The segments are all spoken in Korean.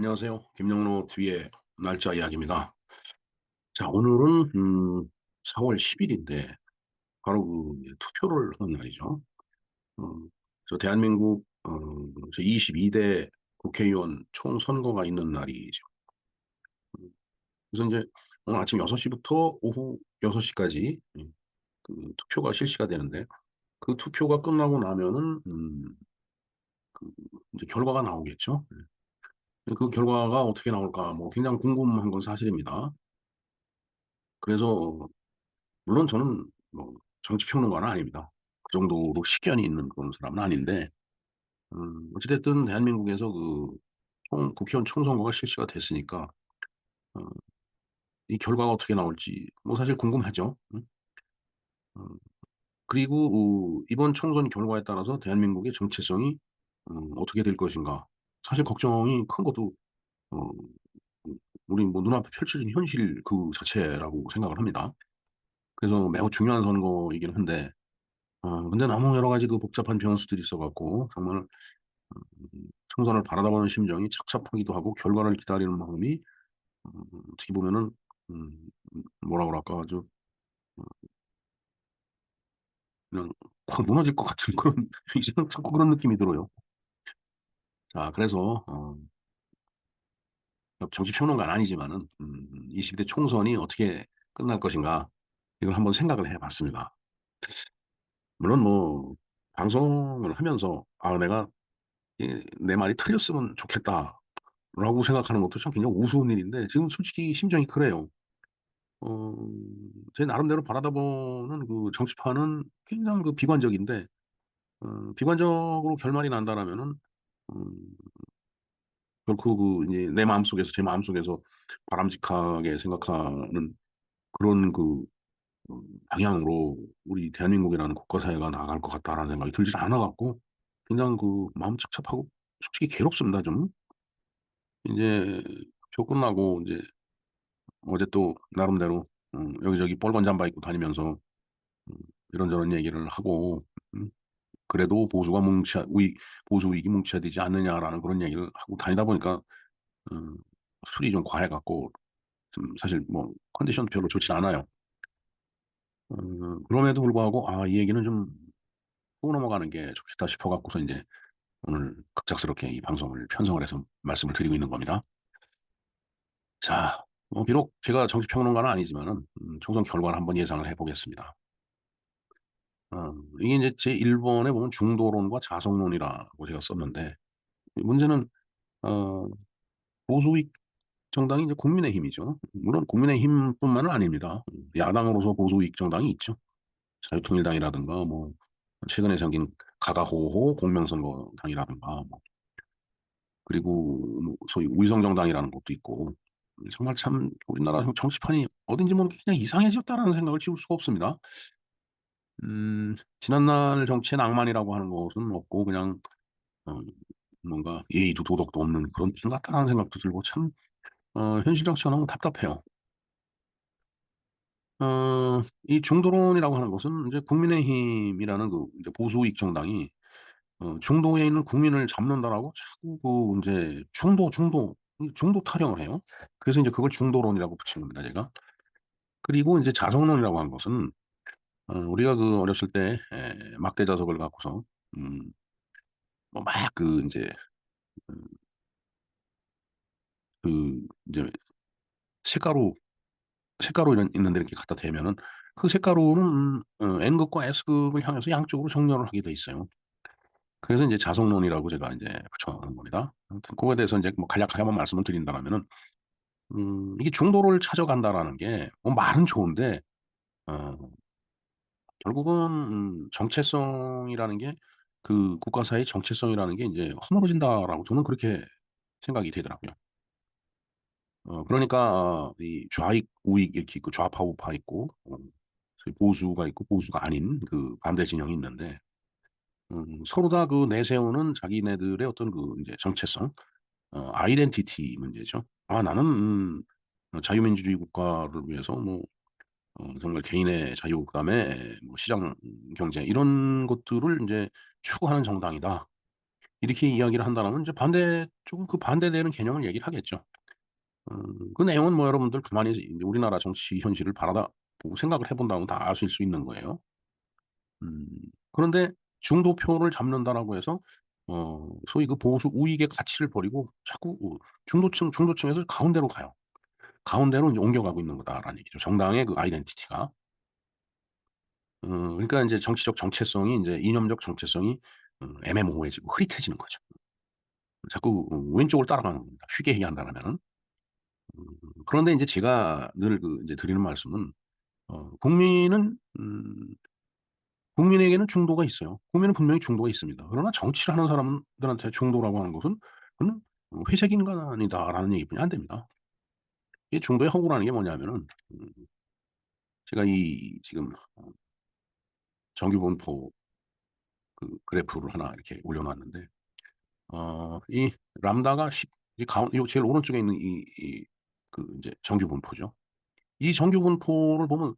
안녕하세요. 김영로 TV의 날짜 이야기입니다. 자, 오늘은 4월 10일인데 바로 그 이제 투표를 하는 날이죠. 어, 저 대한민국 저 22대 국회의원 총선거가 있는 날이죠. 음, 그래서 이제 오늘 아침 6시부터 오후 6시까지 그 투표가 실시가 되는데 그 투표가 끝나고 나면은 그 이제 결과가 나오겠죠. 그 결과가 어떻게 나올까 뭐 굉장히 궁금한 건 사실입니다. 그래서 물론 저는 뭐 정치평론가는 아닙니다. 그 정도로 식견이 있는 그런 사람은 아닌데, 어찌됐든 대한민국에서 그 국회의원 총선거가 실시가 됐으니까, 어, 이 결과가 어떻게 나올지, 뭐 사실 궁금하죠. 어, 그리고 이번 총선 결과에 따라서 대한민국의 정체성이 어떻게 될 것인가. 사실 걱정이 큰 것도, 어, 우리 뭐 눈앞에 펼쳐진 현실 그 자체라고 생각을 합니다. 그래서 매우 중요한 선거이긴 한데, 근데 너무 여러 가지 그 복잡한 변수들이 있어갖고, 정말 총선을 바라다보는 심정이 착잡하기도 하고 결과를 기다리는 마음이 어떻게 보면은 음, 뭐라 그럴까 아주 그냥 확 무너질 것 같은 그런 이제 자꾸 그런 느낌이 들어요. 자, 그래서 정치 평론가는 아니지만은 20대 총선이 어떻게 끝날 것인가 이걸 한번 생각을 해봤습니다. 물론 뭐 방송을 하면서 내가 내 말이 틀렸으면 좋겠다라고 생각하는 것도 참 굉장히 우스운 일인데 지금 솔직히 심정이 그래요. 어, 제 나름대로 바라다 보는 그 정치판은 굉장히 그 비관적인데, 비관적으로 결말이 난다라면은, 음, 결코 그, 이제 내 마음속에서, 제 마음속에서 바람직하게 생각하는 그런 그, 방향으로 우리 대한민국이라는 국가사회가 나아갈 것 같다라는 생각이 들지 않아갖고, 그냥 그 마음 착잡하고, 솔직히 괴롭습니다, 좀. 이제, 표 끝나고, 이제, 어제 또, 나름대로, 여기저기 빨간 잠바 입고 다니면서, 음, 이런저런 얘기를 하고 음, 그래도 보수 우익이 뭉쳐야 되지 않느냐라는 그런 얘기를 하고 다니다 보니까 음, 술이 좀 과해갖고 좀 사실 뭐 컨디션 별로 좋진 않아요. 그럼에도 불구하고 이 얘기는 좀 하고 넘어가는 게 좋겠다 싶어갖고서 이제 오늘 급작스럽게 이 방송을 편성을 해서 말씀을 드리고 있는 겁니다. 자, 비록 제가 정치평론가는 아니지만은 총선 결과를 한번 예상을 해보겠습니다. 이게 이제 제 1번에 보면 중도론과 자성론이라고 제가 썼는데 문제는 어 보수익 정당이 이제 국민의힘이죠. 물론 국민의힘뿐만은 아닙니다. 야당으로서 보수익 정당이 있죠. 자유통일당이라든가 뭐 최근에 생긴 가가호호 공명선거당이라든가 뭐 그리고 뭐 소위 위성정당이라는 것도 있고 정말 참 우리나라 정치판이 어딘지 모르게 그냥 이상해졌다라는 생각을 지울 수가 없습니다. 지난날 정치의 낭만이라고 하는 것은 없고 그냥 어, 뭔가 예의도 도덕도 없는 그런 편 같다라는 생각도 들고 참 현실 정치가 너무 답답해요. 이 중도론이라고 하는 것은 이제 국민의힘이라는 그 이제 보수익 정당이 중도에 있는 국민을 잡는다라고 자꾸 그 이제 중도 타령을 해요. 그래서 이제 그걸 중도론이라고 붙인 겁니다, 제가. 그리고 이제 자성론이라고 한 것은 우리가 그 어렸을 때 막대 자석을 갖고서 음, 뭐 막 그 이제 음, 그 이제 색가루 색가루 이런 있는데 이렇게 갖다 대면은 그 색가루는 N극과 S극을 향해서 양쪽으로 정렬을 하게 돼 있어요. 그래서 이제 자성론이라고 제가 이제 붙여놓은 겁니다. 아무튼 그거에 대해서 이제 뭐 간략하게 한번 말씀을 드린다면은 이게 중도를 찾아간다라는 게 뭐 말은 좋은데 어, 결국은 정체성이라는 게 그 국가사의 정체성이라는 게 이제 허물어진다라고 저는 그렇게 생각이 되더라고요. 그러니까 이 좌익, 우익 이렇게 있고 좌파, 우파 있고 소위 보수가 있고 보수가 아닌 그 반대 진영이 있는데 서로 다 그 내세우는 자기네들의 어떤 그 이제 정체성, 아이덴티티 문제죠. 나는 자유민주주의 국가를 위해서 뭐 정말 개인의 자유 그다음에 뭐 시장 경제 이런 것들을 이제 추구하는 정당이다. 이렇게 이야기를 한다라면 이제 반대쪽은 그 반대되는 개념을 얘기를 하겠죠. 그 내용은 뭐 여러분들 가만히 이제 우리나라 정치 현실을 바라다 보고 생각을 해 본다면 다 아실 수 있는 거예요. 음 그런데 중도표를 잡는다라고 해서 소위 그 보수 우익의 가치를 버리고 자꾸 중도층에서 가운데로 가요. 가운데로 이제 옮겨가고 있는 거다라는 얘기죠. 정당의 그 아이덴티티가. 그러니까 인제 정치적 정체성이 인제 이념적 정체성이 애매모호해지고 흐릿해지는 거죠. 자꾸 왼쪽을 따라가는 겁니다, 쉽게 얘기한다라면은. 음 그런데 인제 제가 늘 그 인제 드리는 말씀은 국민은 국민에게는 중도가 있어요. 국민은 분명히 중도가 있습니다. 그러나 정치를 하는 사람들한테 중도라고 하는 것은 그는 '회색 인간이다.'라는 얘기뿐이 안 됩니다. 이 중도의 허구라는 게 뭐냐면은 제가 이 지금 정규 분포 그 그래프를 하나 이렇게 올려 놨는데 이 람다가 10 이 요 제일 오른쪽에 있는 그 인제 정규 분포죠. 이 정규 분포를 보면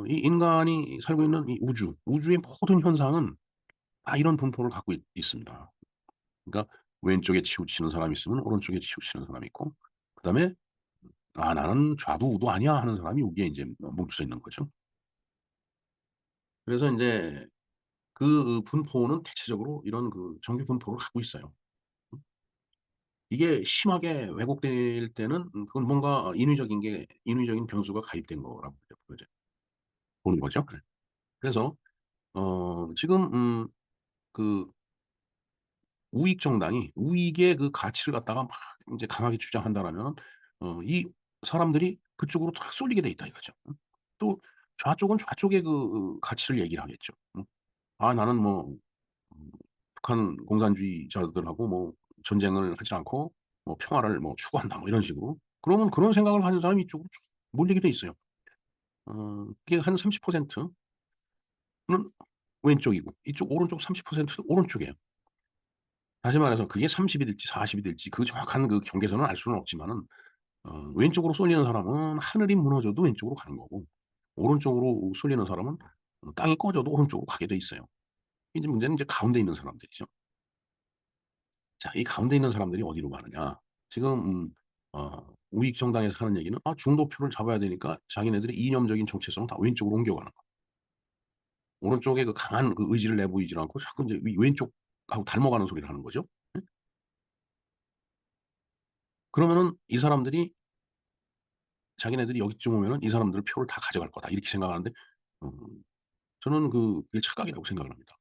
이 인간이 살고 있는 이 우주의 모든 현상은 다 이런 분포를 갖고 있습니다. 그러니까 왼쪽에 치우치는 사람이 있으면 오른쪽에 치우치는 사람이 있고 그다음에 '아 나는 좌도 우도 아니야.' 하는 사람이 여기에 인제 뭉쳐 있는 거죠. 그래서 인제 그 분포는 대체적으로 이런 그 정규 분포를 갖고 있어요. 이게 심하게 왜곡될 때는 그건 뭔가 인위적인 변수가 가입된 거라고 이제 보는 거죠. 네. 그래서 지금 그 우익 정당이 우익의 그 가치를 갖다가 막 인제 강하게 주장한다라면은 이 사람들이 그쪽으로 다 쏠리게 돼 있다 이거죠. 또 좌쪽은 좌쪽의 가치를 얘기를 하겠죠. '아 나는 뭐 북한 공산주의자들하고 뭐 전쟁을 하지 않고 뭐 평화를 뭐 추구한다.' 뭐 이런 식으로. 그러면 그런 생각을 가진 사람이 이쪽으로 쭉 몰리게 돼 있어요. 그게 한 30%는 왼쪽이고 이쪽 오른쪽 30%도 오른쪽이에요. 다시 말해서 그게 30이 될지 40이 될지 그 정확한 그 경계선을 알 수는 없지만은 왼쪽으로 쏠리는 사람은 하늘이 무너져도 왼쪽으로 가는 거고 오른쪽으로 쏠리는 사람은 땅이 꺼져도 오른쪽으로 가게 돼 있어요. 이제 문제는 이제 가운데 있는 사람들이죠. 자 이 가운데 있는 사람들이 어디로 가느냐. 지금 우익 정당에서 하는 얘기는 중도표를 잡아야 되니까 자기네들의 이념적인 정체성을 다 왼쪽으로 옮겨가는 거야. 오른쪽에 그 강한 그 의지를 내보이질 않고 자꾸 인제 왼쪽하고 닮아가는 소리를 하는 거죠. 예? 그러면은 이 사람들이 자기네들이 여기쯤 오면은 '이 사람들은 표를 다 가져갈 거다.' 이렇게 생각하는데 음 저는 그게 착각이라고 생각을 합니다.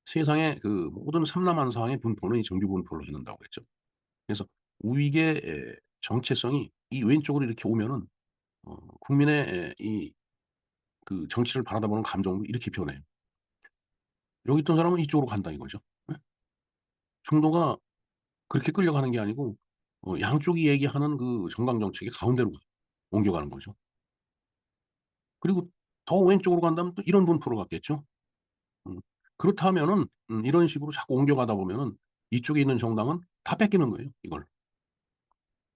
세상의 그 모든 삼라만상의 분포는 이 정규 분포로 이룬다고 그랬죠. 그래서 우익의 정체성이 이 왼쪽으로 이렇게 오면은 국민의 이 그 정치를 바라다보는 감정도 이렇게 변해요. 여기 있던 사람은 이쪽으로 간다 이거죠. 예? 중도가 그렇게 끌려가는 게 아니고 양쪽이 얘기하는 그 정강 정책의 가운데로 옮겨가는 거죠. 그리고 더 왼쪽으로 간다면 또 이런 분포로 갔겠죠. 음. 그렇다면은 이런 식으로 자꾸 옮겨가다 보면은 이쪽에 있는 정당은 다 뺏기는 거예요 이걸.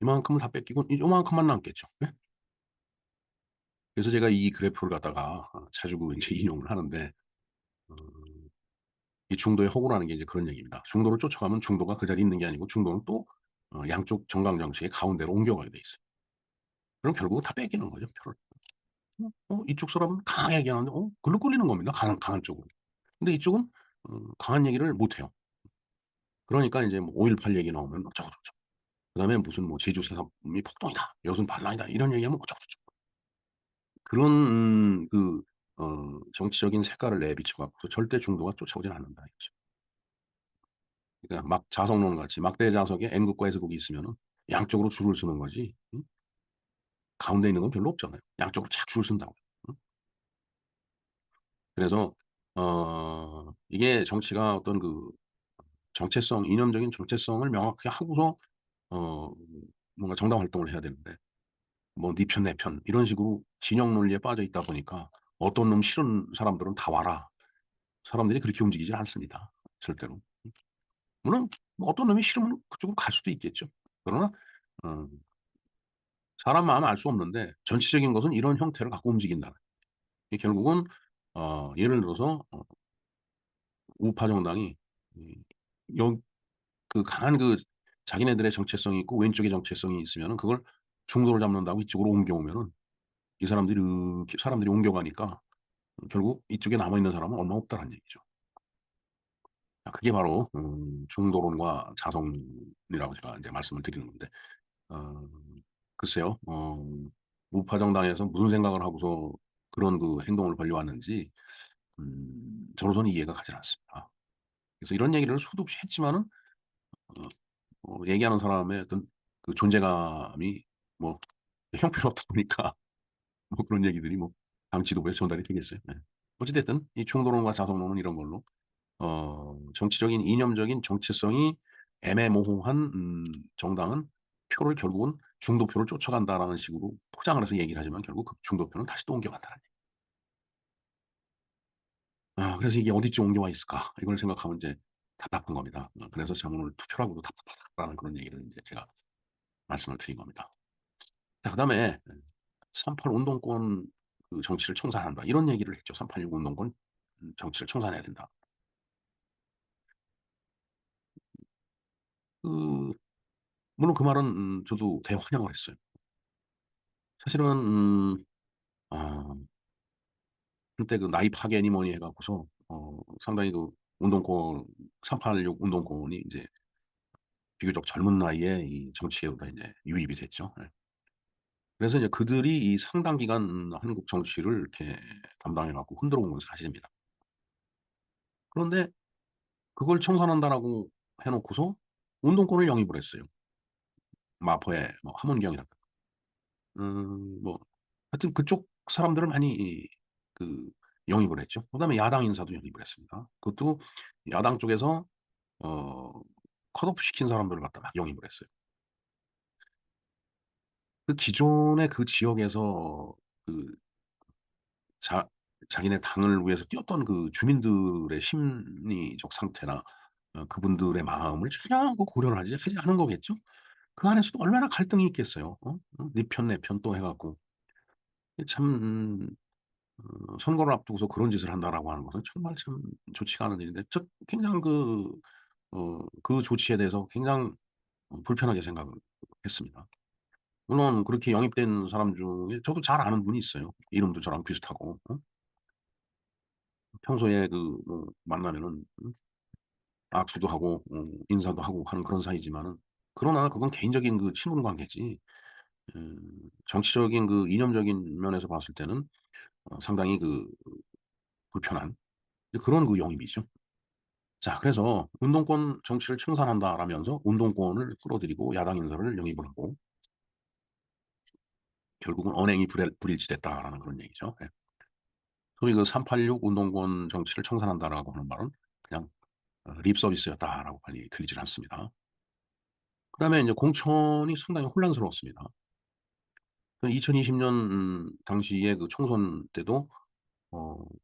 이만큼을 다 뺏기고 요만큼만 남겠죠. 예? 그래서 제가 이 그래프를 갖다가 자주 그 인제 인용을 하는데 음 이 중도의 허구라는 게 이제 그런 얘기입니다. 중도를 쫓아가면 중도가 그 자리에 있는 게 아니고 중도는 또 양쪽 정강 정책의 가운데로 옮겨가게 돼 있어요. 그럼 결국은 다 뺏기는 거죠 표를. 이쪽 사람은 강하게 얘기하는데 글로 끌리는 겁니다 강한 쪽으로. 근데 이쪽은 강한 얘기를 못 해요. 그러니까 인제 뭐 5.18 얘기 나오면 어쩌고저쩌고 그다음에 무슨 뭐 "제주 새삼이 폭동이다. 여수는 반란이다." 이런 얘기하면 어쩌고저쩌고. 그런 정치적인 색깔을 내비쳐 갖고서 절대 중도가 쫓아오진 않는다 이거죠. 그러니까 막 자석론 같이 막대자석에 N국과 S국이 있으면은 양쪽으로 줄을 서는 거지 가운데 있는 건 별로 없잖아요. 양쪽으로 착 줄 선다고요. 응? 그래서 이게 정치가 어떤 그 이념적인 정체성을 명확히 하고서 어 뭔가 정당 활동을 해야 되는데 뭐 "네 편 내 편." 이런 식으로 진영 논리에 빠져 있다 보니까 어떤 놈 싫은 사람들은 "다 와라." 사람들이 그렇게 움직이질 않습니다 절대로. 물론 뭐 어떤 놈이 싫으면 그쪽으로 갈 수도 있겠죠. 그러나 어 사람 마음은 알 수 없는데 전체적인 것은 이런 형태를 갖고 움직인다. 이게 결국은 예를 들어서 우파 정당이 이 여 그 강한 그 자기네들의 정체성이 있고 왼쪽의 정체성이 있으면은 그걸 중도를 잡는다고 이쪽으로 옮겨오면은 이 사람들이 이렇게 사람들이 옮겨가니까 결국 이쪽에 남아있는 사람은 얼마 없다라는 얘기죠. 그게 바로 중도론과 자성이라고 제가 이제 말씀을 드리는 건데 어 글쎄요. 우파 정당에서 무슨 생각을 하고서 그런 그 행동을 벌여왔는지 저로서는 이해가 가지 않습니다. 그래서 이런 얘기를 수도 없이 했지만은 어 얘기하는 사람의 어떤 그 존재감이 뭐 형편없다 보니까 뭐 그런 얘기들이 뭐 당 지도부에 전달이 되겠어요. 네. 어찌 됐든 이 충동론과 자성론은 이런 걸로 정치적인 이념적인 정체성이 애매모호한 정당은 표를 결국은 중도표를 쫓아간다라는 식으로 포장을 해서 얘기를 하지만 결국 그 중도표는 다시 또 옮겨간다는 얘기. 그래서 이게 어디쯤 옮겨와 있을까? 이걸 생각하면 이제 답답한 겁니다. 그래서 제가 오늘 투표라고도 답답하다라는 그런 얘기를 이제 제가 말씀을 드린 겁니다. 자, 그다음에 3.8 운동권 그 정치를 청산한다. 이런 얘기를 했죠. 3.86 운동권 정치를 청산해야 된다. 그 물론 그 말은 저도 대환영을 했어요. 사실은 아 그때 그 나이 파괴니 뭐니 해 갖고서 상당히 그 운동권 3.86 운동권이 인제 비교적 젊은 나이에 이 정치계로 인제 유입이 됐죠. 예. 그래서 이제 그들이 이 상당 기간 한국 정치를 이렇게 담당해 갖고 흔들어 온 건 사실입니다. 그런데 그걸 청산한다라고 해 놓고서 운동권을 영입을 했어요. 마포의 뭐 함은경이라든가. 뭐 하여튼 그쪽 사람들을 많이 그 영입을 했죠. 그다음에 야당 인사도 영입을 했습니다. 그것도 야당 쪽에서 어 컷오프 시킨 사람들을 갖다 막 영입을 했어요. 그 기존의 그 지역에서 그 자 자기네 당을 위해서 뛰었던 그 주민들의 심리적 상태나 그분들의 마음을 전혀 그 고려를 하지 않은 거겠죠. 그 안에서도 얼마나 갈등이 있겠어요. 네 편 내 편 또 해 갖고. 이참 선거를 앞두고서 그런 짓을 한다라고 하는 것은 정말 참 좋지가 않은 일인데 굉장히 그 조치에 대해서 굉장히 불편하게 생각을 했습니다. 물론 그렇게 영입된 사람 중에 저도 잘 아는 분이 있어요. 이름도 저랑 비슷하고 평소에 그 뭐 만나면은 악수도 하고 인사도 하고 하는 그런 사이지만은 그러나 그건 개인적인 그 친분 관계지 정치적인 그 이념적인 면에서 봤을 때는 상당히 그 불편한 그런 그 영입이죠. 자, 그래서 "운동권 정치를 청산한다."라면서 운동권을 끌어들이고 야당 인사를 영입을 하고 결국은 "언행이 불일치됐다."라는 그런 얘기죠. 예. 소위 그 "386 운동권 정치를 청산한다."라고 하는 말은 그냥 립 서비스였다라고 빨리 들리질 않습니다. 그다음에 인제 공천이 상당히 혼란스러웠습니다. 그 2020년 당시에 그 총선 때도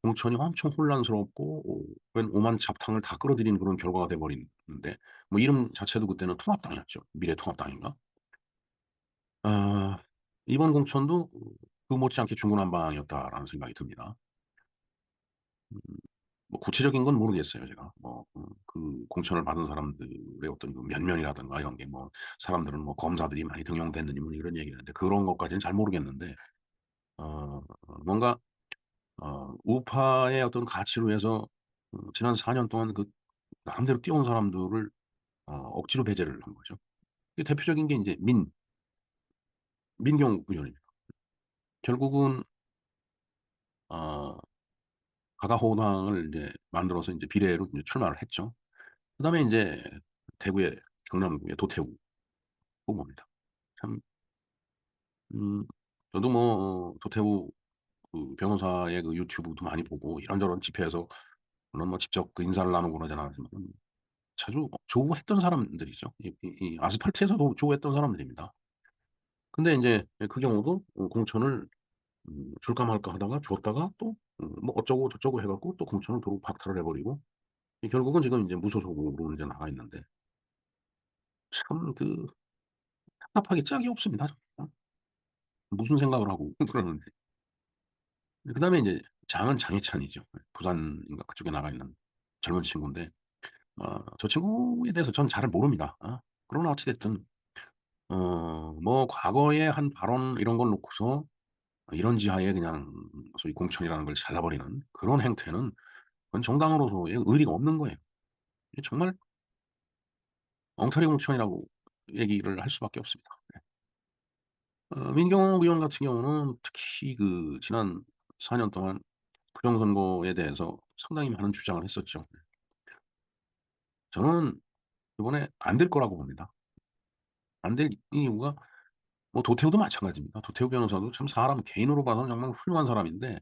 공천이 엄청 혼란스럽고 웬 오만 잡탕을 다 끌어들이는 그런 결과가 돼 버리는데 뭐 이름 자체도 그때는 통합당이었죠. 미래통합당인가? 아 이번 공천도 그 못지않게 중구난방이었다라는 생각이 듭니다. 음 뭐 구체적인 건 모르겠어요 제가. 뭐 그 공천을 받은 사람들의 어떤 그 면면이라든가 이런 게 뭐 사람들은 뭐 검사들이 많이 등용됐느니 뭐 이런 얘기를 하는데 그런 것까지는 잘 모르겠는데 뭔가 우파의 어떤 가치로 해서 지난 4년 동안 그 나름대로 뛰어온 사람들을 억지로 배제를 한 거죠. 그 대표적인 게 인제 민경욱 의원입니다. 결국은 어 가가호당을 이제 만들어서 인제 비례로 이제 출마를 했죠. 그다음에 인제 대구의 중남구의 도태우 후보입니다. 참 음 저도 뭐 도태우 그 변호사의 그 유튜브도 많이 보고 이런저런 집회에서 물론 뭐 직접 그 인사를 나누고 그러진 않았지만은 자주 조우했던 사람들이죠. 이 아스팔트에서도 조우했던 사람들입니다. 근데 인제 그 경우도 공천을 줄까 말까 하다가 줬다가 또 뭐 어쩌고 저쩌고 해 갖고 또 공천을 도로 박탈을 해 버리고 결국은 지금 인제 무소속으로 인제 나가 있는데 참 그 답답하기 짝이 없습니다 정말. 무슨 생각을 하고 그러는지. 그다음에 인제 장은 장해찬이죠. 부산인가 그쪽에 나가 있는 젊은 친구인데 저 친구에 대해서 전 잘 모릅니다. 그러나 어찌 됐든 뭐 과거의 한 발언 이런 걸 놓고서 이런 지하에 그냥 소위 공천이라는 걸 잘라 버리는 그런 행태는 그건 정당으로서의 의리가 없는 거예요. 이게 정말 엉터리 공천이라고 얘기를 할 수밖에 없습니다. 네. 민경욱 의원 같은 경우는 특히 그 지난 4년 동안 부정선거에 대해서 상당히 많은 주장을 했었죠. 저는 이번에 안 될 거라고 봅니다. 안 될 이유가 뭐 도태우도 마찬가지입니다. 도태우 변호사도 참 사람 개인으로 봐서는 정말 훌륭한 사람인데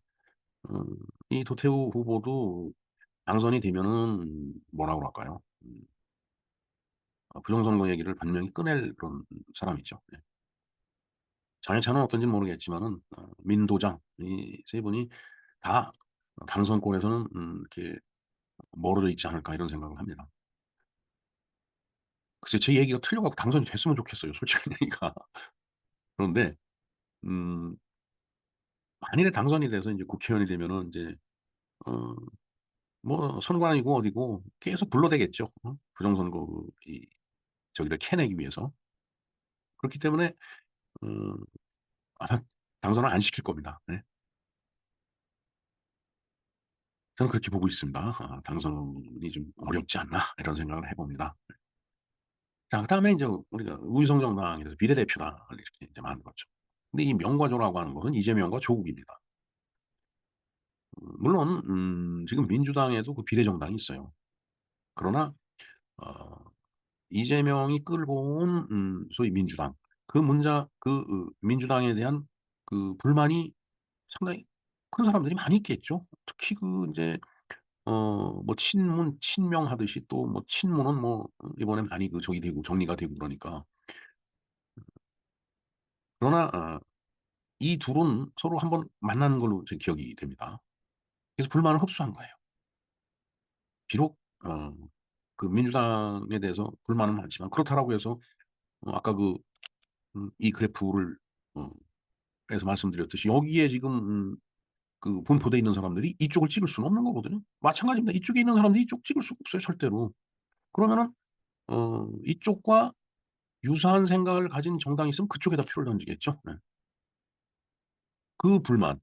음 이 도태우 후보도 당선이 되면은 뭐라 그럴까요? 부정선거 얘기를 분명히 꺼낼 그런 사람이죠. 네. 장애차는 어떤지는 모르겠지만은 민도장 이 세 분이 다 당선권에서는 이렇게 멀어져 있지 않을까 이런 생각을 합니다. 글쎄 제 얘기가 틀려 갖고 당선이 됐으면 좋겠어요 솔직한 얘기가. 그런데 음 만일에 당선이 돼서 인제 국회의원이 되면은 인제 어 뭐 선관위고 어디고 계속 불러대겠죠. 부정선거 이 저기를 캐내기 위해서. 그렇기 때문에 음 아마 당선을 안 시킬 겁니다. 네. 저는 그렇게 보고 있습니다. '당선이 좀 어렵지 않나.' 이런 생각을 해 봅니다. 자 그다음에 인제 우리가 우위성정당이라서 비례대표당을 이렇게 이제 만들었죠. 근데 이 명과조라고 하는 것은 이재명과 조국입니다. 물론 지금 민주당에도 그 비례정당이 있어요. 그러나 어 이재명이 끌고 온 소위 민주당 민주당에 대한 그 불만이 상당히 큰 사람들이 많이 있겠죠. 특히 그 인제 뭐 친문, 친명하듯이 또 뭐 친문은 뭐 이번에 많이 그 저기 되고 정리가 되고 그러니까. 그러나 이 둘은 서로 한번 만난 걸로 제 기억이 됩니다. 그래서 불만을 흡수한 거예요. 비록 그 민주당에 대해서 불만은 많지만 그렇다라고 해서 아까 그 이 그래프를 어 에서 말씀드렸듯이 여기에 지금 그 분포돼 있는 사람들이 이쪽을 찍을 수는 없는 거거든요. 마찬가지입니다. 이쪽에 있는 사람들이 이쪽 찍을 수가 없어요 절대로. 그러면은 이쪽과 유사한 생각을 가진 정당이 있으면 그쪽에다 표를 던지겠죠. 네. 그 불만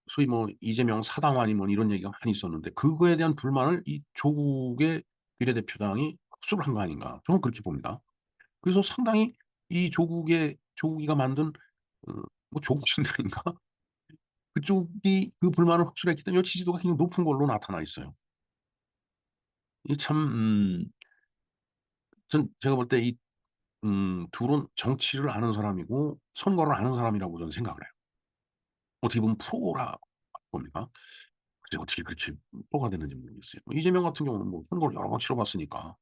소위 뭐 이재명 사당화니 뭐 이런 얘기가 많이 있었는데 그거에 대한 불만을 이 조국의 비례대표당이 흡수를 한 거 아닌가 저는 그렇게 봅니다. 그래서 상당히 이 조국이가 만든 뭐 조국신당인가? 그쪽이 그 불만을 흡수를 했기 때문에 지지도가 굉장히 높은 걸로 나타나 있어요. 이게 참 제가 볼 때 이 둘은 정치를 아는 사람이고 선거를 아는 사람이라고 저는 생각을 해요. 어떻게 보면 프로라 봅니다. 근데 어떻게 그렇게 프로가 됐는지 모르겠어요. 이재명 같은 경우는 뭐 선거를 여러 번 치러 봤으니까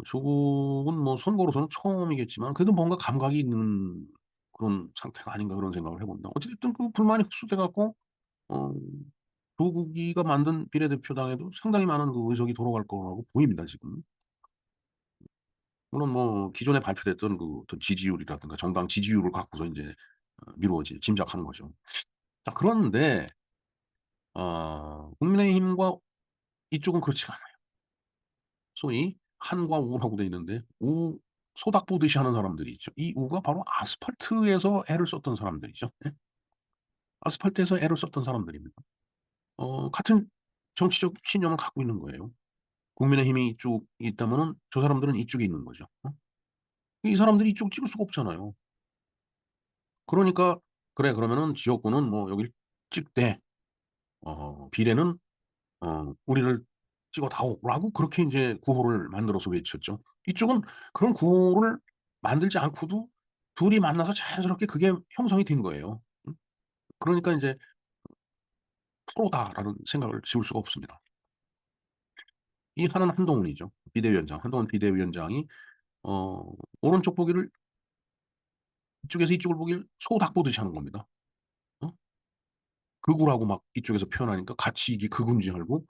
조국은 뭐 선거로서는 처음이겠지만 그래도 뭔가 감각이 있는 그런 상태가 아닌가 그런 생각을 해 봅니다. 어찌 됐든 그 불만이 흡수돼 갖고 어 조국이가 만든 비례대표당에도 상당히 많은 그 의석이 돌아갈 거라고 보입니다 지금. 물론 뭐 기존에 발표됐던 그 어떤 지지율이라든가 정당 지지율을 갖고서 인제 미루어지 짐작하는 거죠. 자 그런데 국민의힘과 이쪽은 그렇지가 않아요. 소위 한과 우라고 돼 있는데 소닥 보듯이 하는 사람들이 있죠. 이 우가 바로 아스팔트에서 애를 썼던 사람들이죠. 예. 아스팔트에서 애를 썼던 사람들입니다. 같은 정치적 신념을 갖고 있는 거예요. 국민의힘이 이쪽에 있다면은 저 사람들은 이쪽에 있는 거죠. 이 사람들이 이쪽 찍을 수가 없잖아요. 그러니까 '그래 그러면은 지역구는 뭐 여길 찍되 비례는 우리를 찍어 다오.'라고 그렇게 인제 구호를 만들어서 외쳤죠. 이쪽은 그런 구호를 만들지 않고도 둘이 만나서 자연스럽게 그게 형성이 된 거예요. 그러니까 인제 '프로다.'라는 생각을 지울 수가 없습니다. 이 하나는 한동훈이죠. 비대위원장. 한동훈 비대위원장이 어 오른쪽 보기를 이쪽에서 이쪽을 보기를 소 닭 보듯이 하는 겁니다. 어? 극우라고 막 이쪽에서 표현하니까 같이 이게 극우인 줄 알고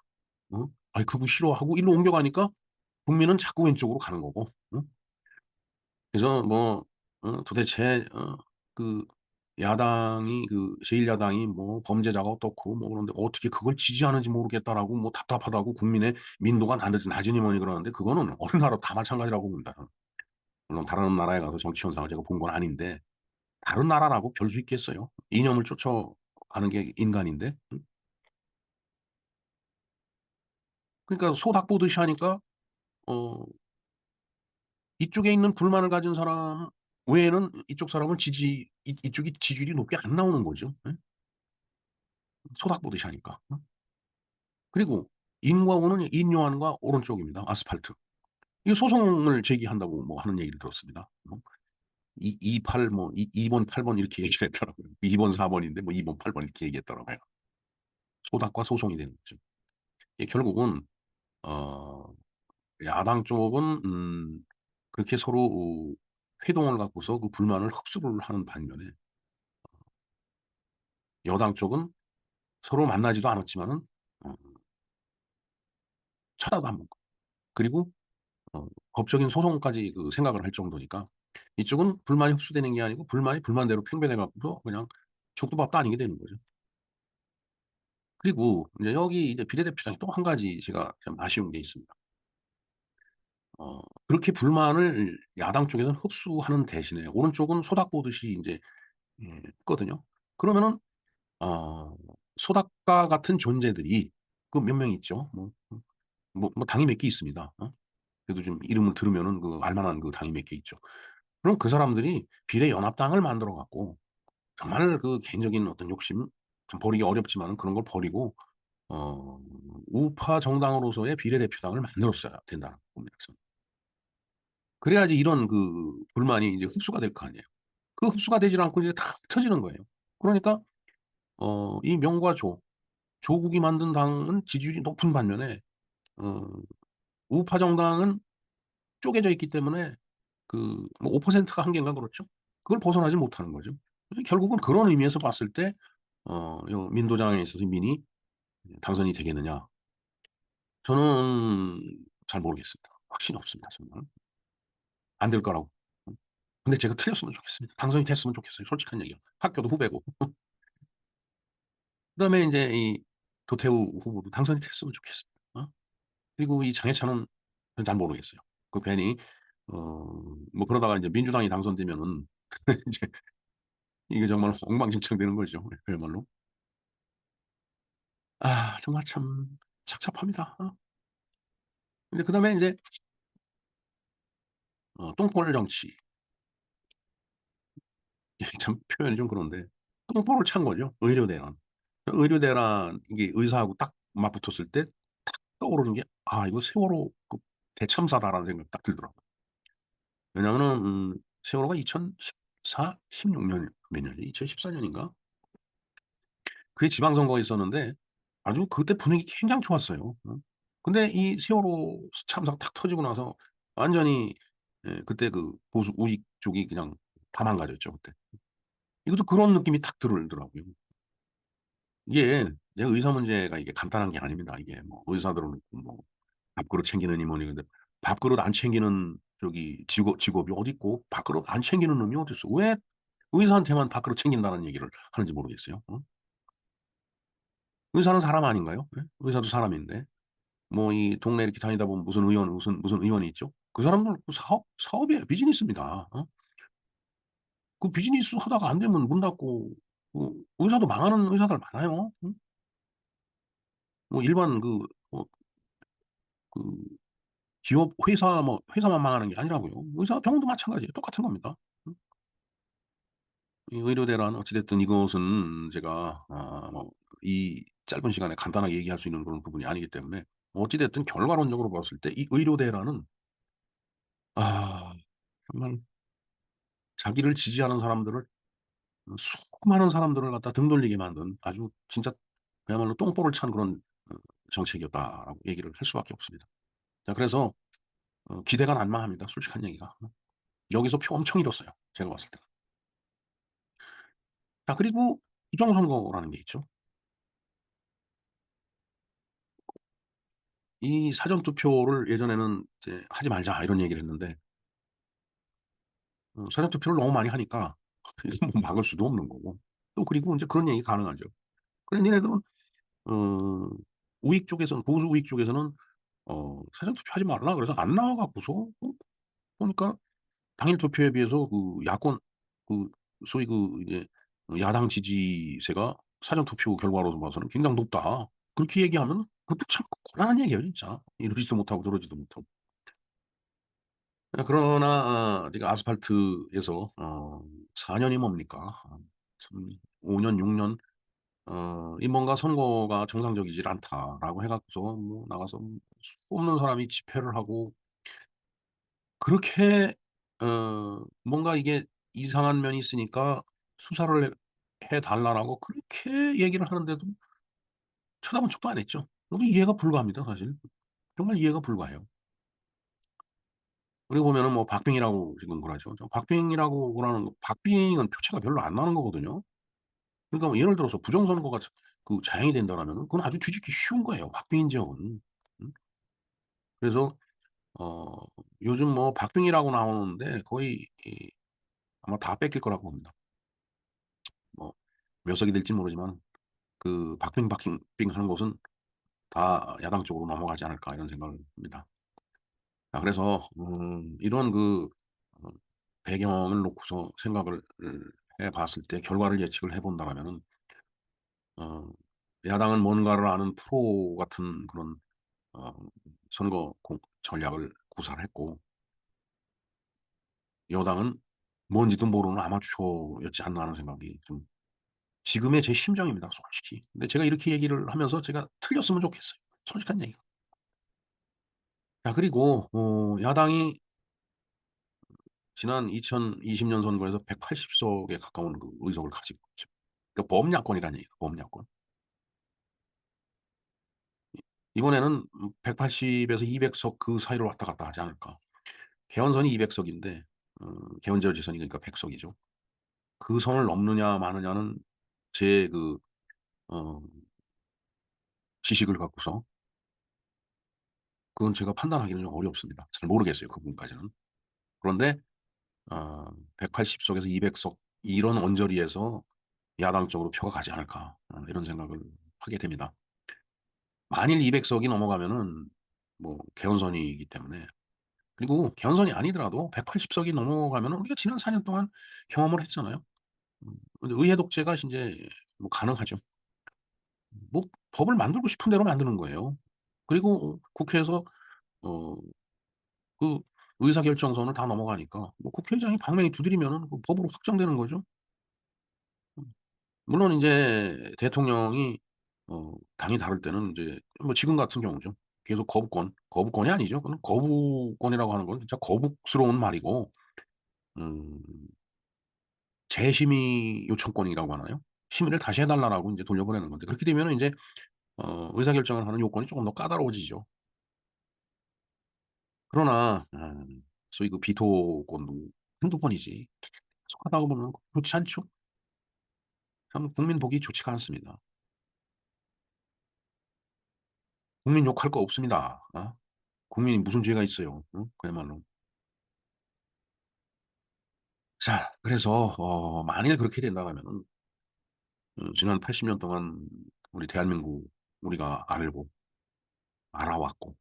"아이 극우 싫어." 하고 일로 옮겨가니까 국민은 자꾸 왼쪽으로 가는 거고 그래서 뭐 도대체 그 야당이 그 제1야당이 뭐 범죄자가 어떻고 뭐 그런데 어떻게 그걸 지지하는지 모르겠다라고 뭐 답답하다고 국민의 민도가 낮으니 뭐니 그러는데 그거는 어느 나라 다 마찬가지라고 봅니다. 물론 다른 나라에 가서 정치 현상을 제가 본 건 아닌데 다른 나라라고 별 수 있겠어요? 이념을 쫓아가는 게 인간인데. 그러니까 소닥 보듯이 하니까 어 이쪽에 있는 불만을 가진 사람 외에는 이쪽 사람은 이쪽이 지지율이 높게 안 나오는 거죠. 예? 소닥 보듯이 하니까. 그리고 인과응보는 인요하는과 오른쪽입니다. 아스팔트. 이 소송을 제기한다고 뭐 하는 얘기를 들었습니다. 뭐 28 뭐 2번 8번 이렇게 얘기를 했더라고요. 2번 4 번인데 뭐 2번 8번 이렇게 얘기했더라고요. 소닥과 소송이 되는 거죠. 이게 결국은 어 야당 쪽은 그렇게 서로 회동을 갖고서 그 불만을 흡수를 하는 반면에 여당 쪽은 서로 만나지도 않았지만은 어 쳐다도 안 보고 그리고 법적인 소송까지 그 생각을 할 정도니까 이쪽은 불만이 흡수되는 게 아니고 불만이 불만대로 팽배해 갖고서 그냥 죽도 밥도 아니게 되는 거죠. 그리고 이제 여기 이제 비례대표장이 또 한 가지 제가 좀 아쉬운 게 있습니다. 그렇게 불만을 야당 쪽에서는 흡수하는 대신에 오른쪽은 소닥 보듯이 인제 했거든요. 그러면은 어 소닥과 같은 존재들이 그 몇 명 있죠. 뭐 당이 몇 개 있습니다. 그래도 좀 이름을 들으면은 그 알 만한 그 당이 몇 개 있죠. 그럼 그 사람들이 비례연합당을 만들어 갖고 정말 그 개인적인 어떤 욕심 좀 버리기 어렵지만은 그런 걸 버리고 어 우파 정당으로서의 비례대표당을 만들었어야 된다는 겁니다 저는. 그래야지 이런 그 불만이 이제 흡수가 될 거 아니에요. 그 흡수가 되질 않고 이제 탁 터지는 거예요. 그러니까 이 명과 조국이 만든 당은 지지율이 높은 반면에 어 우파 정당은 쪼개져 있기 때문에 그 뭐 5%가 한계인가 그렇죠? 그걸 벗어나지 못하는 거죠. 결국은 그런 의미에서 봤을 때 요 민도당에 있어서 민이 당선이 되겠느냐? 저는 잘 모르겠습니다. 확신이 없습니다 정말. 안 될 거라고. 근데 제가 틀렸으면 좋겠습니다. 당선이 됐으면 좋겠어요 솔직한 얘기요. 학교도 후배고. 그다음에 인제 이 도태우 후보도 당선이 됐으면 좋겠습니다. 그리고 이 장해찬은 전 잘 모르겠어요. 그 괜히 뭐 그러다가 인제 민주당이 당선되면은 인제 이게 정말 엉망진창 되는 거죠 그야말로. 정말 참 착잡합니다. 근데 그다음에 인제 똥볼 정치. 참 표현이 좀 그런데 똥볼을 찬 거죠 의료대란. 의료대란 이게 의사하고 딱 맞붙었을 때 떠오르는 게 '아 이거 세월호 그 대참사다.'라는 생각이 딱 들더라고요. 왜냐하면은 세월호가 2014, 16년 몇 년이지? 2014 년인가? 그게 지방선거가 있었는데 아주 그때 분위기 굉장히 좋았어요. 근데 이 세월호 참사가 탁 터지고 나서 완전히 그때 그 보수 우익 쪽이 그냥 다 망가졌죠 그때. 이것도 그런 느낌이 탁 들더라고요. 이게 내가 의사 문제가 이게 간단한 게 아닙니다. 이게 뭐 의사들은 뭐 밥그릇 챙기느니 뭐니 근데 밥그릇 안 챙기는 저기 직업이 어디 있고 밥그릇 안 챙기는 놈이 어디 있어. 왜 의사한테만 밥그릇 챙긴다는 얘기를 하는지 모르겠어요. 의사는 사람 아닌가요? 예? 의사도 사람인데. 뭐 이 동네 이렇게 다니다 보면 무슨 의원 무슨 의원이 있죠. 그 사람들 그 사업이에요. 비즈니스입니다. 그 비즈니스 하다가 안 되면 문 닫고 의사도 망하는 의사들 많아요. 뭐 일반 그 기업 회사 뭐 회사만 망하는 게 아니라고요. 의사 병원도 마찬가지예요. 똑같은 겁니다. 음. 이 의료대란 어찌 됐든 이것은 제가 뭐 이 짧은 시간에 간단하게 얘기할 수 있는 그런 부분이 아니기 때문에 어찌 됐든 결과론적으로 봤을 때 이 의료대란은 아 정말 자기를 지지하는 사람들을 수많은 사람들을 갖다 등 돌리게 만든 아주 진짜 그야말로 똥볼을 찬 그런 어 정책이었다라고 얘기를 할 수밖에 없습니다. 자 그래서 기대가 난망합니다 솔직한 얘기가. 여기서 표 엄청 잃었어요 제가 봤을 때는. 자 그리고 부정선거라는 게 있죠. 이 사전 투표를 예전에는 이제 "하지 말자." 이런 얘기를 했는데 사전 투표를 너무 많이 하니까 이거 뭐 막을 수도 없는 거고. 또 그리고 인제 그런 얘기 가능하죠. "그래 니네들은 어 우익 쪽에서는 보수 우익 쪽에서는 사전 투표하지 말라." 그래서 안 나와 갖고서 보니까 당일 투표에 비해서 그 야권 그 소위 그 이제 야당 지지세가 사전 투표 결과로 봐서는 굉장히 높다. 그렇게 얘기하면 그것도 참 곤란한 얘기예요 진짜. 이러지도 못하고 저러지도 못하고. 그러나 지금 아스팔트에서 4 년이 뭡니까? 참 5 년, 6년 이 뭔가 '선거가 정상적이질 않다.'라고 해 갖고서 뭐 나가서 수 없는 사람이 집회를 하고 그렇게 뭔가 이게 이상한 면이 있으니까 수사를 해 달라라고 그렇게 얘기를 하는데도 쳐다본 척도 안 했죠. 너무 이해가 불가합니다 사실. 정말 이해가 불가해요. 그리고 보면은 뭐 박빙이라고 지금 그러죠. 박빙이라고 그러는 거 박빙은 표차가 별로 안 나는 거거든요. 그러니까 뭐 예를 들어서 부정선거가 자행이 된다라면은 그건 아주 뒤집기 쉬운 거예요, 박빙 인정은. 음. 그래서 어 요즘 뭐 박빙이라고 나오는데 거의 아마 다 뺏길 거라고 봅니다. 뭐 몇 석이 될지는 모르지만 박빙 하는 곳은 다 야당 쪽으로 넘어가지 않을까 이런 생각을 합니다. 그래서 이런 어 배경을 놓고서 생각을 해 봤을 때 결과를 예측을 해 본다라면은 어 야당은 뭔가를 아는 프로 같은 그런 어 선거 공 전략을 구사를 했고 여당은 뭔지도 모르는 아마추어였지 않나 하는 생각이 좀 지금의 제 심정입니다 솔직히. 근데 제가 이렇게 얘기를 하면서 제가 틀렸으면 좋겠어요. 솔직한 얘기가. 자 그리고 야당이 지난 2020년 선거에서 180 석에 가까운 그 의석을 가지고 있죠. 그러니까 범야권이라는 얘기예요, 범야권. 이번에는 180 에서 200석 그 사이를 왔다 갔다 하지 않을까. 개헌선이 200 석인데 개헌저지선이 그러니까 100 석이죠. 그 선을 넘느냐 마느냐는 제 어 지식을 갖고서 그건 제가 판단하기는 좀 어렵습니다. 잘 모르겠어요, 그 부분까지는. 그런데 180 석에서 200석 이런 언저리에서 야당 쪽으로 표가 가지 않을까 이런 생각을 하게 됩니다. 만일 200 석이 넘어가면은 뭐 개헌선이기 때문에 그리고 개헌선이 아니더라도 180 석이 넘어가면은 우리가 지난 4년 동안 경험을 했잖아요. 근데 의회 독재가 인제 뭐 가능하죠. 뭐 법을 만들고 싶은 대로 만드는 거예요. 그리고 국회에서 어 그 의사결정선을 다 넘어가니까 뭐 국회의장이 방맹이 두드리면은 그 법으로 확정되는 거죠. 음. 물론 인제 대통령이 당이 다를 때는 인제 뭐 지금 같은 경우죠. 계속 거부권이 아니죠. 그건 거부권이라고 하는 건 진짜 거북스러운 말이고 음 재심의 요청권이라고 하나요? 심의를 다시 해 달라라고 인제 돌려보내는 건데 그렇게 되면은 인제 의사결정을 하는 요건이 쪼금 더 까다로워지죠. 그러나 소위 그 비토권도 한두 번이지 계속 하다 보면 그렇지 않죠? 참 국민 보기 좋지가 않습니다. 국민 욕할 거 없습니다. 국민이 무슨 죄가 있어요. 그야말로. 자 그래서 만일 그렇게 된다라면은 지난 80년 동안 우리 대한민국 우리가 알고 알아왔고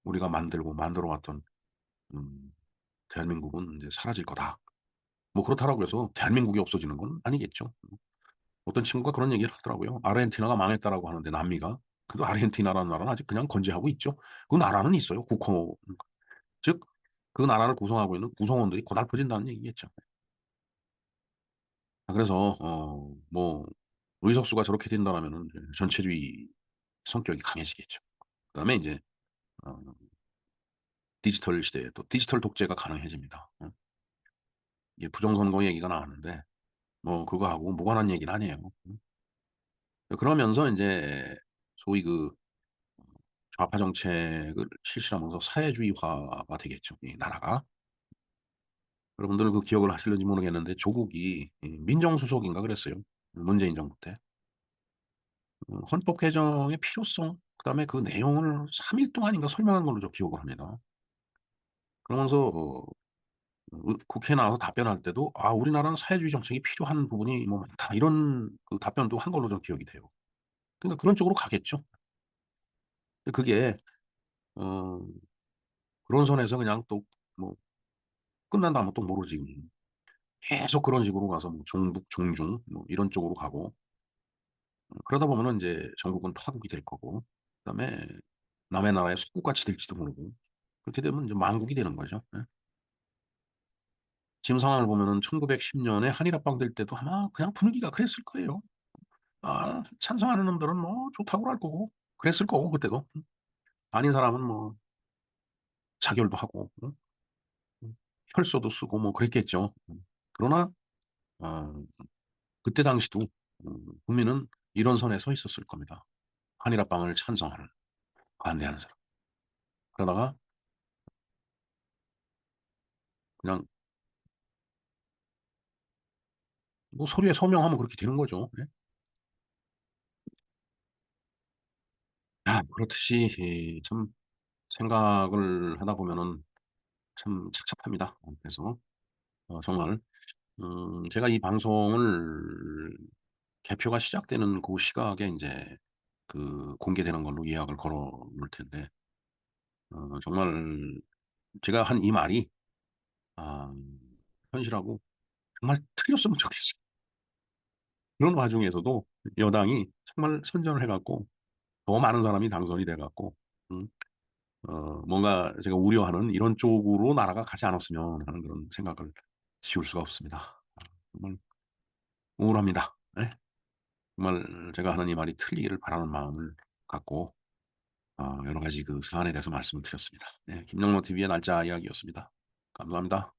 우리가 만들고 만들어 왔던 음 '대한민국은 인제 사라질 거다.' 뭐 그렇다라고 해서 대한민국이 없어지는 건 아니겠죠. 어떤 친구가 그런 얘기를 하더라고요. "아르헨티나가 망했다."라고 하는데 남미가. 근데 아르헨티나라는 나라는 아직 그냥 건재하고 있죠. 그 나라는 있어요. 즉 그 나라를 구성하고 있는 구성원들이 고달퍼진다는 얘기겠죠. 그래서 뭐 의석수가 저렇게 된다라면은 이제 전체주의 성격이 강해지겠죠. 그다음에 인제 어 디지털 시대에 또 디지털 독재가 가능해집니다. 이게 부정선거 얘기가 나왔는데 뭐 그거하고 무관한 얘기는 아니에요. 그러면서 인제 소위 좌파 정책을 실시하면서 사회주의화가 되겠죠, 이 나라가. 여러분들 그 기억을 하실는지 모르겠는데 조국이 민정수석인가 그랬어요, 문재인 정부 때. 헌법 개정의 필요성 그다음에 그 내용을 3일 동안인가 설명한 걸로 저 기억을 합니다. 그러면서 국회에 나와서 답변할 때도 "아 우리나라는 사회주의 정책이 필요한 부분이 뭐 많다." 이런 그 답변도 한 걸로 좀 기억이 돼요. 그러니까 그런 쪽으로 가겠죠. 그게 어 그런 선에서 그냥 또 뭐 끝난다면 또 모르지. 계속 그런 식으로 가서 뭐 종북, 종중 뭐 이런 쪽으로 가고 그러다 보면은 인제 전국은 파국이 될 거고 그다음에 남의 나라의 속국같이 될지도 모르고 그렇게 되면 이제 망국이 되는 거죠. 예. 지금 상황을 보면은 1910 년에 한일 합방 될 때도 아마 그냥 분위기가 그랬을 거예요. 아 찬성하는 놈들은 뭐 좋다고 할 거고 그랬을 거고 그때도. 아닌 사람은 뭐 자결도 하고 음 혈서도 쓰고 뭐 그랬겠죠. 그러나 어 그때 당시도 국민은 이런 선에 서 있었을 겁니다. 한일 합방을 찬성하는 반대하는 사람. 그러다가 그냥 뭐 서류에 서명하면 그렇게 되는 거죠. 예. 그렇듯이 이 참 생각을 하다 보면은 참 착잡합니다. 그래서 정말 제가 이 방송을 개표가 시작되는 고 시각에 인제 그 공개되는 걸로 예약을 걸어 놓을 텐데 정말 제가 한 이 말이 아 현실하고 정말 틀렸으면 좋겠어요. 그런 와중에서도 여당이 정말 선전을 해 갖고 더 많은 사람이 당선이 돼 갖고 음 뭔가 제가 우려하는 이런 쪽으로 나라가 가지 않았으면 하는 그런 생각을 지울 수가 없습니다. 정말 우울합니다. 예. 정말 제가 하는 이 말이 틀리기를 바라는 마음을 갖고 여러 가지 그 사안에 대해서 말씀을 드렸습니다. 네. 김영로 TV의 날짜 이야기였습니다. 감사합니다.